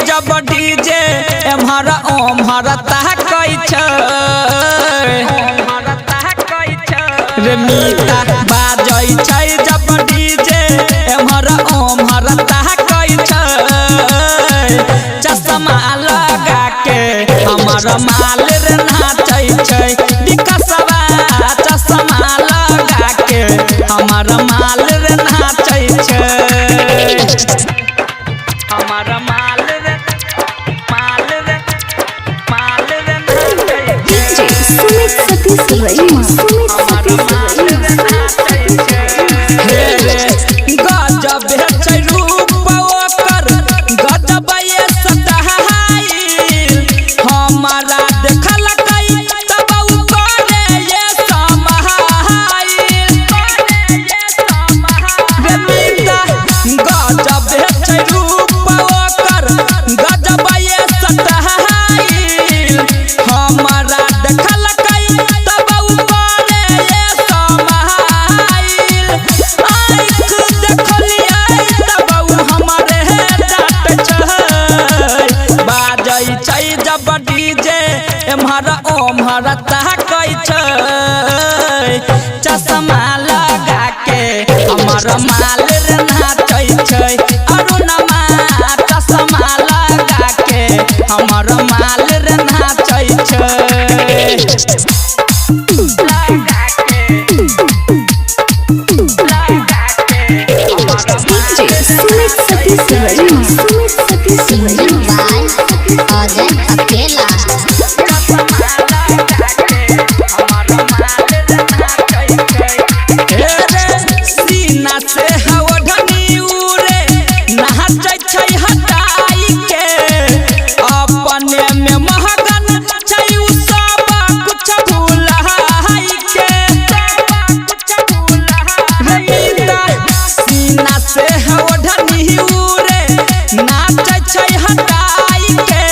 जब डीजे एम्हर ओम्हर ताकै छै रे मीता बाजै छै जब डीजे एम्हर ओम्हर ताकै छै चश्मा लगा के हमर माल रे नाचै छै विकसवा चश्मा लगा के हमर माल रे नाचै छै हमर माल रे गजब छै रूप ओकर गजब ये सताइल हमारा देखलकै तब उ करे ये समाइल गजब छै रूप ओकर गजब ये सताइल हमारा देखलकै तब उ करे ये समाइल आँख देखलियै तब उ हमरे डाँट छै बाजै छै जब डीजे एम्हर ओम्हर ताकै छै चश्मा लगा के हमर माल रे नाचै छै अरुणमा चश्मा लगा के हमर माल रे नाचै छै सीना से हवढ़नी उड़े नाचै छै हटाई के अपने में महगन छै उ सब कुछ भुलाई के सीना से हवढ़नी उड़े नाचै छै हटाई के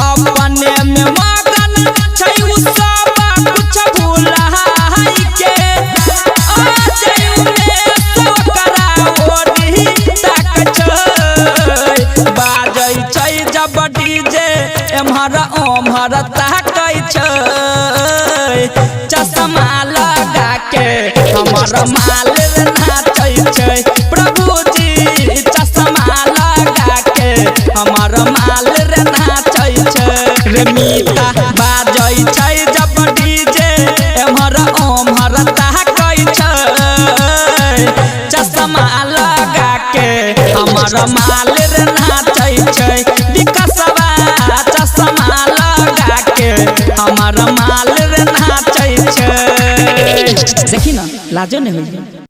अपने में मगन छै उ सब कुछ भुलाई के बाजै छै जब डीजे एम्हर ओम्हर ताकै छै चश्मा लगा के हमर माल रे नाचै छै प्रभुजी चश्मा लगा के हमर माल रे नाचै छै रे मीता बाजै छै जब डीजे एम्हर ओम्हर ताकै छै चश्मा लगा के हमर माल रे नाचै छै विकसवा चश्मा लगा के हमर माल रे नाचै छै देखी ना लाजो नहीं होई।